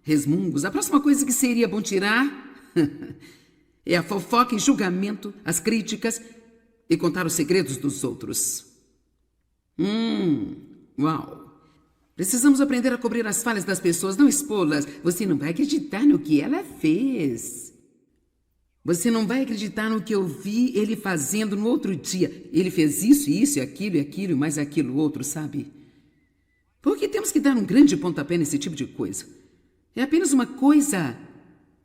resmungos. A próxima coisa que seria bom tirar é a fofoca e julgamento, as críticas e contar os segredos dos outros. Uau! Precisamos aprender a cobrir as falhas das pessoas, não expô-las. Você não vai acreditar no que ela fez. Você não vai acreditar no que eu vi ele fazendo no outro dia. Ele fez isso, aquilo, e mais aquilo outro, sabe? Por que temos que dar um grande pontapé nesse tipo de coisa? É apenas uma coisa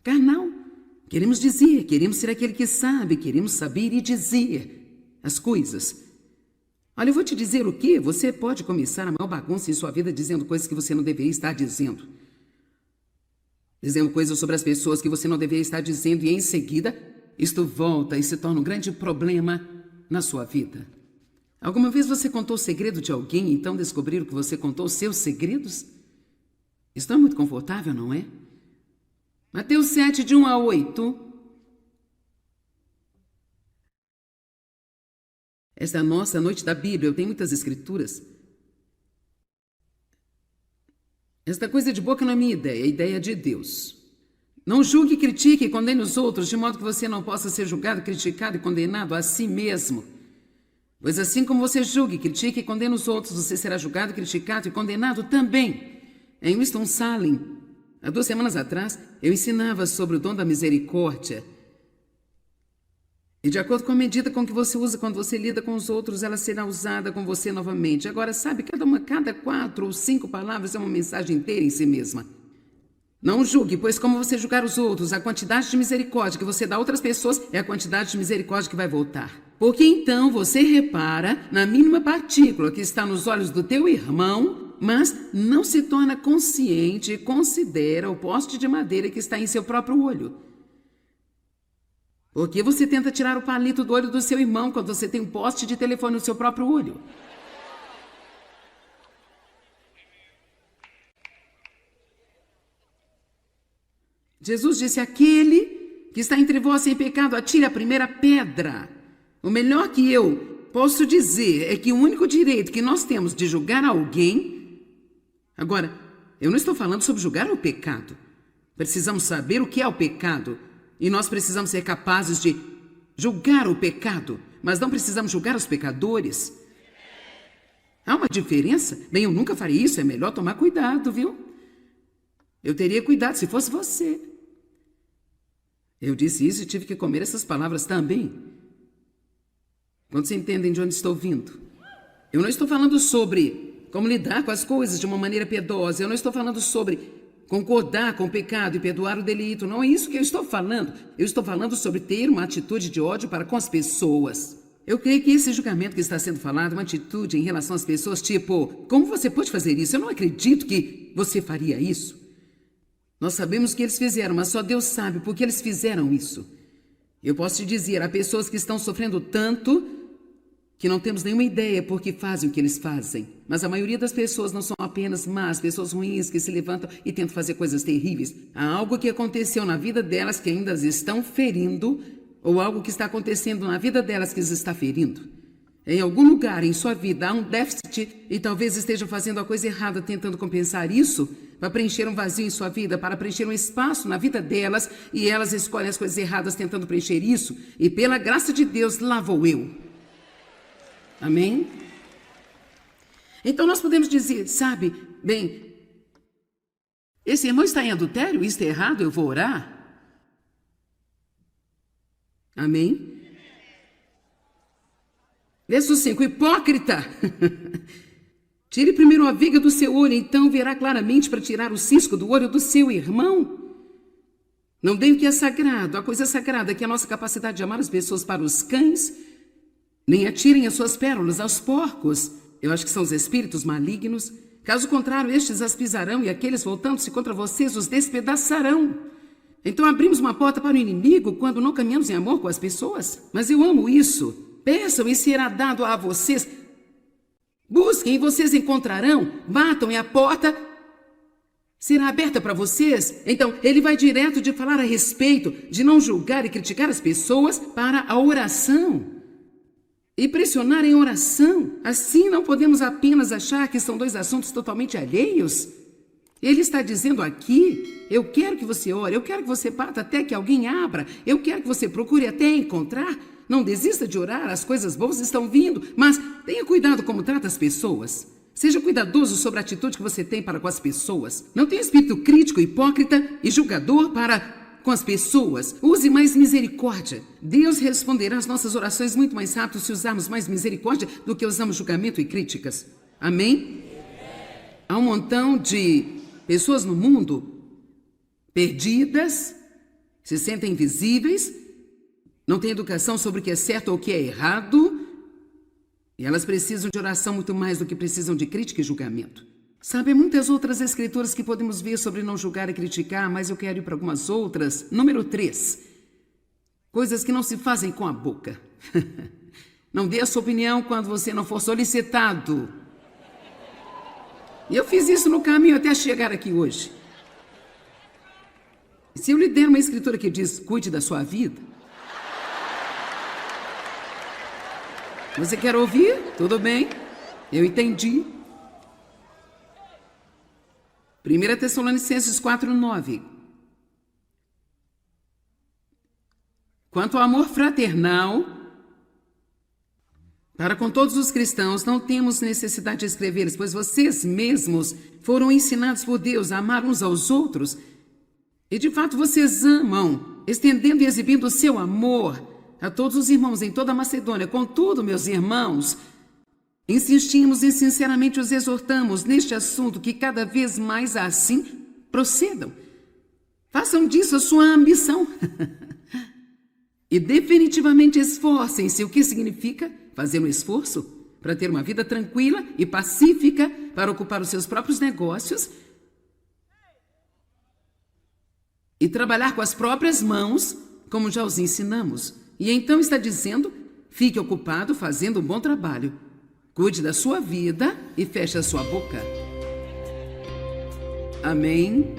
carnal. Queremos dizer, queremos ser aquele que sabe, queremos saber e dizer as coisas. Olha, eu vou te dizer o quê? Você pode começar a maior bagunça em sua vida dizendo coisas que você não deveria estar dizendo. Dizendo coisas sobre as pessoas que você não deveria estar dizendo e em seguida isto volta e se torna um grande problema na sua vida. Alguma vez você contou o segredo de alguém e então descobriram que você contou os seus segredos? Isso não é muito confortável, não é? Mateus 7, de 1 a 8. Esta é a nossa noite da Bíblia. Eu tenho muitas escrituras. Esta coisa de boca não é minha ideia, é a ideia de Deus. Não julgue, critique e condene os outros, de modo que você não possa ser julgado, criticado e condenado a si mesmo. Pois assim como você julgue, critique e condena os outros, você será julgado, criticado e condenado também. Em Winston-Salem, há 2 semanas atrás, eu ensinava sobre o dom da misericórdia. E de acordo com a medida com que você usa quando você lida com os outros, ela será usada com você novamente. Agora, sabe, cada 4 ou 5 palavras é uma mensagem inteira em si mesma. Não julgue, pois como você julgar os outros, a quantidade de misericórdia que você dá a outras pessoas é a quantidade de misericórdia que vai voltar. Porque então você repara na mínima partícula que está nos olhos do teu irmão, mas não se torna consciente e considera o poste de madeira que está em seu próprio olho. Por que você tenta tirar o palito do olho do seu irmão quando você tem um poste de telefone no seu próprio olho? Jesus disse: aquele que está entre vós sem pecado, atire a primeira pedra. O melhor que eu posso dizer é que o único direito que nós temos de julgar alguém... Agora, eu não estou falando sobre julgar o pecado. Precisamos saber o que é o pecado. E nós precisamos ser capazes de julgar o pecado, mas não precisamos julgar os pecadores. Há uma diferença? Bem, eu nunca faria isso, é melhor tomar cuidado, viu? Eu teria cuidado se fosse você. Eu disse isso e tive que comer essas palavras também. Quantos entendem de onde estou vindo? Eu não estou falando sobre como lidar com as coisas de uma maneira piedosa, eu não estou falando sobre concordar com o pecado e perdoar o delito. Não é isso que eu estou falando. Eu estou falando sobre ter uma atitude de ódio para com as pessoas. Eu creio que esse julgamento que está sendo falado é uma atitude em relação às pessoas, tipo, como você pode fazer isso? Eu não acredito que você faria isso. Nós sabemos que eles fizeram, mas só Deus sabe por que eles fizeram isso. Eu posso te dizer, há pessoas que estão sofrendo tanto que não temos nenhuma ideia por que fazem o que eles fazem. Mas a maioria das pessoas não são apenas más, pessoas ruins que se levantam e tentam fazer coisas terríveis. Há algo que aconteceu na vida delas que ainda as estão ferindo, ou algo que está acontecendo na vida delas que as está ferindo. Em algum lugar em sua vida há um déficit e talvez estejam fazendo a coisa errada, tentando compensar isso para preencher um vazio em sua vida, para preencher um espaço na vida delas, e elas escolhem as coisas erradas tentando preencher isso, e pela graça de Deus, lá vou eu. Amém? Então nós podemos dizer, sabe, bem, esse irmão está em adultério, isso é errado, eu vou orar. Amém? Verso 5, hipócrita! Tire primeiro a viga do seu olho, então verá claramente para tirar o cisco do olho do seu irmão. Não dê o que é sagrado, a coisa sagrada que é a nossa capacidade de amar as pessoas para os cães, nem atirem as suas pérolas aos porcos. Eu acho que são os espíritos malignos. Caso contrário, estes as pisarão e aqueles voltando-se contra vocês os despedaçarão. Então abrimos uma porta para o inimigo quando não caminhamos em amor com as pessoas? Mas eu amo isso. Peçam e será dado a vocês. Busquem e vocês encontrarão. Batam e a porta será aberta para vocês. Então, ele vai direto de falar a respeito, de não julgar e criticar as pessoas para a oração. E pressionar em oração. Assim não podemos apenas achar que são dois assuntos totalmente alheios. Ele está dizendo aqui, eu quero que você ore, eu quero que você bata até que alguém abra, eu quero que você procure até encontrar. Não desista de orar, as coisas boas estão vindo, mas tenha cuidado como trata as pessoas. Seja cuidadoso sobre a atitude que você tem para com as pessoas. Não tenha espírito crítico, hipócrita e julgador para com as pessoas. Use mais misericórdia. Deus responderá às nossas orações muito mais rápido se usarmos mais misericórdia do que usamos julgamento e críticas. Amém? Há um montão de pessoas no mundo perdidas, se sentem invisíveis, não têm educação sobre o que é certo ou o que é errado, e elas precisam de oração muito mais do que precisam de crítica e julgamento. Sabe, muitas outras escrituras que podemos ver sobre não julgar e criticar, mas eu quero ir para algumas outras. Número 3. Coisas que não se fazem com a boca. Não dê a sua opinião quando você não for solicitado. E eu fiz isso no caminho até chegar aqui hoje. Se eu lhe der uma escritura que diz, cuide da sua vida, você quer ouvir? Tudo bem, eu entendi. 1 Tessalonicenses 4:9. Quanto ao amor fraternal, para com todos os cristãos, não temos necessidade de escrever, pois vocês mesmos foram ensinados por Deus a amar uns aos outros. E de fato vocês amam, estendendo e exibindo o seu amor a todos os irmãos em toda a Macedônia. Contudo, meus irmãos, insistimos e sinceramente os exortamos neste assunto que cada vez mais assim procedam. Façam disso a sua ambição. E definitivamente esforcem-se. O que significa fazer um esforço? Para ter uma vida tranquila e pacífica, para ocupar os seus próprios negócios e trabalhar com as próprias mãos, como já os ensinamos. E então está dizendo, fique ocupado fazendo um bom trabalho. Cuide da sua vida e feche a sua boca. Amém?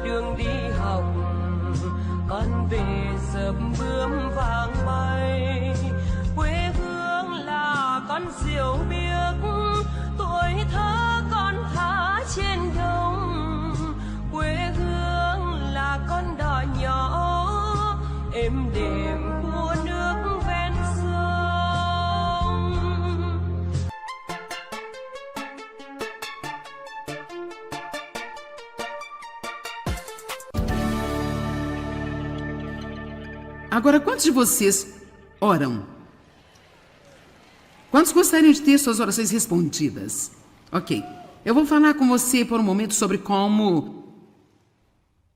Đường đi học con về dập bướm vàng bay, quê hương là con diều biếc, tuổi thơ con thả trên đồng, quê hương là con đò nhỏ êm đềm của nước ven sông. Agora, quantos de vocês oram? Quantos gostariam de ter suas orações respondidas? Ok, eu vou falar com você por um momento sobre como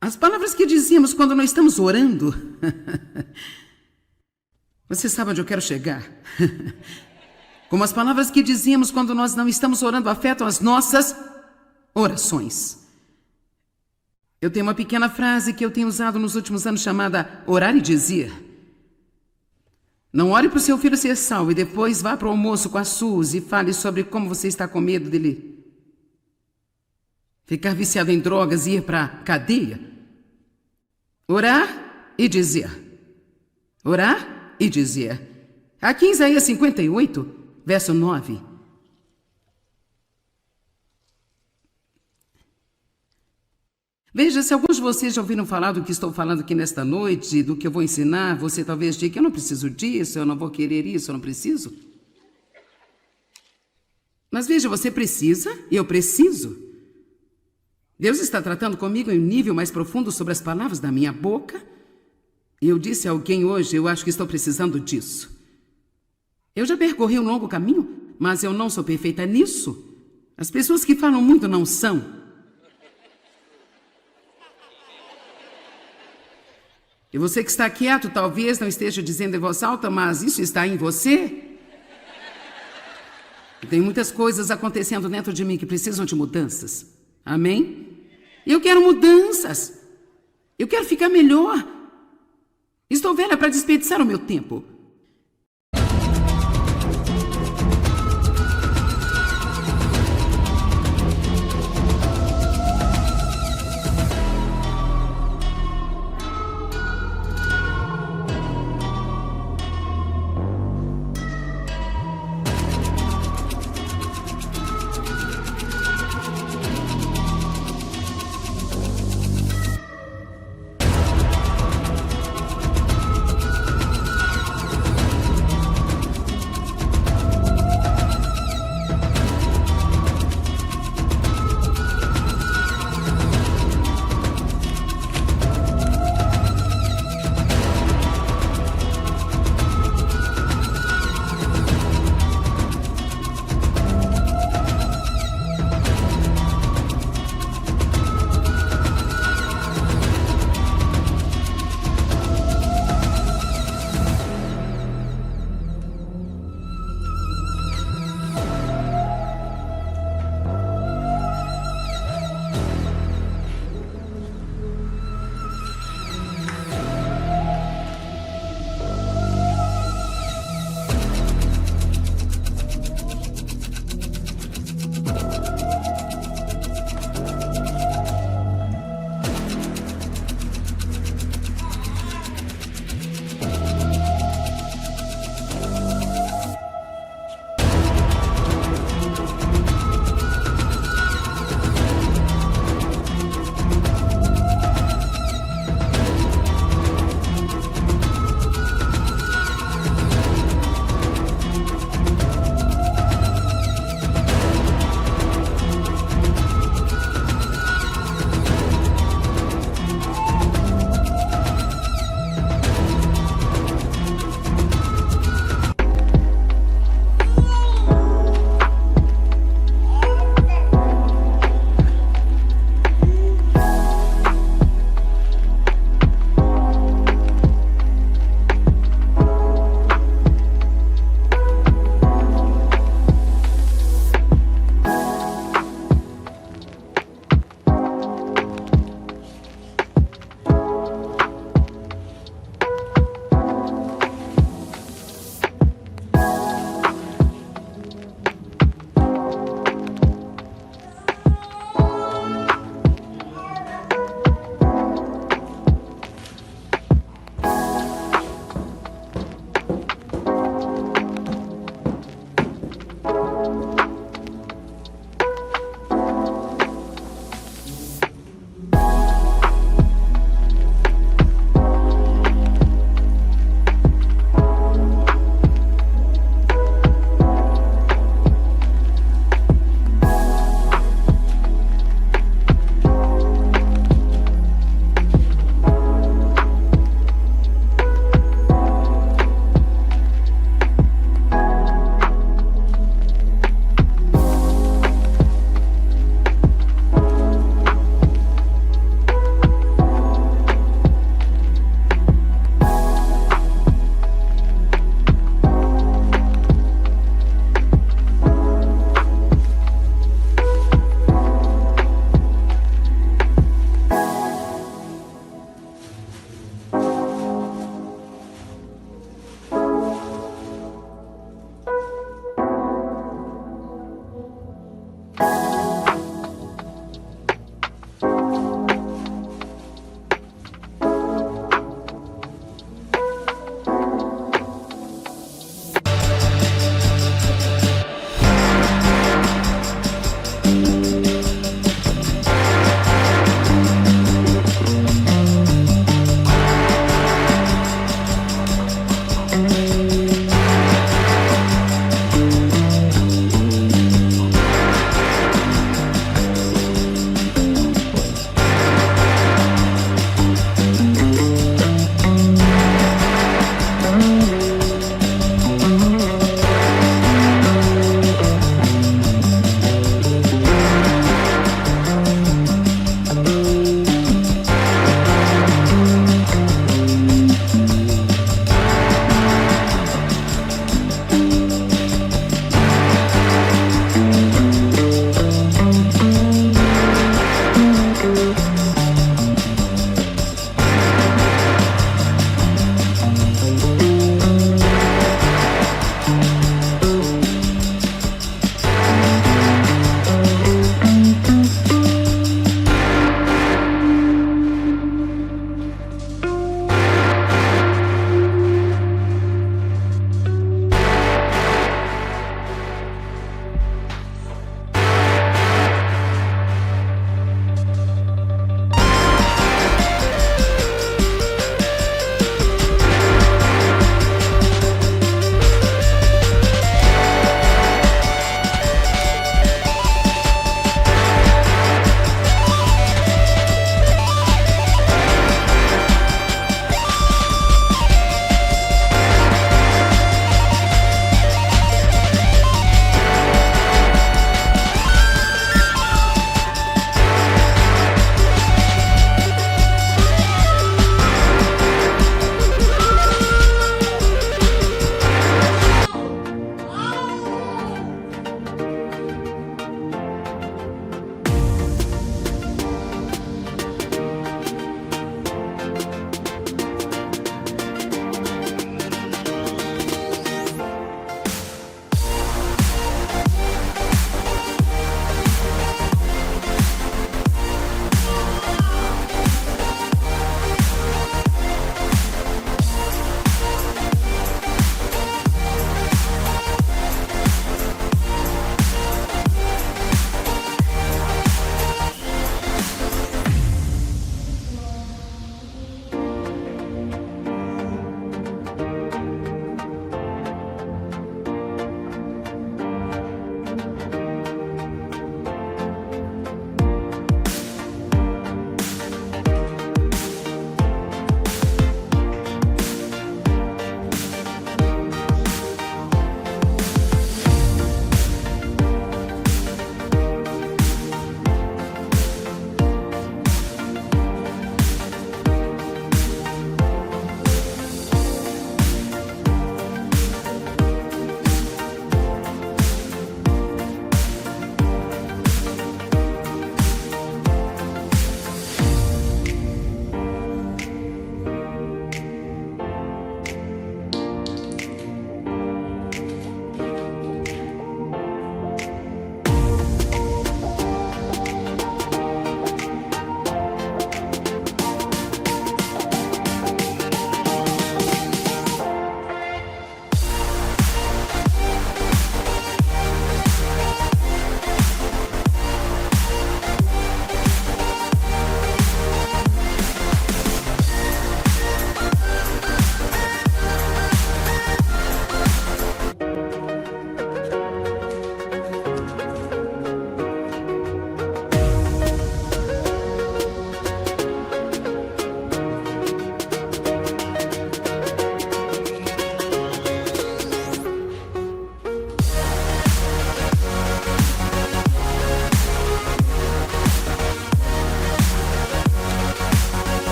as palavras que dizíamos quando nós estamos orando. Você sabe onde eu quero chegar? Como as palavras que dizíamos quando nós não estamos orando afetam as nossas orações. Eu tenho uma pequena frase que eu tenho usado nos últimos anos chamada orar e dizer. Não ore para o seu filho ser salvo e depois vá para o almoço com a Suzy e fale sobre como você está com medo dele ficar viciado em drogas e ir para a cadeia. Orar e dizer. Orar e dizer. Aqui em Isaías 58, verso 9. Veja, se alguns de vocês já ouviram falar do que estou falando aqui nesta noite, do que eu vou ensinar, você talvez diga que eu não preciso disso, eu não vou querer isso, eu não preciso. Mas veja, você precisa e eu preciso. Deus está tratando comigo em um nível mais profundo sobre as palavras da minha boca. E eu disse a alguém hoje, eu acho que estou precisando disso. Eu já percorri um longo caminho, mas eu não sou perfeita nisso. As pessoas que falam muito não são. E você que está quieto, talvez não esteja dizendo em voz alta, mas isso está em você? E tem muitas coisas acontecendo dentro de mim que precisam de mudanças. Amém? E eu quero mudanças. Eu quero ficar melhor. Estou velha para desperdiçar o meu tempo.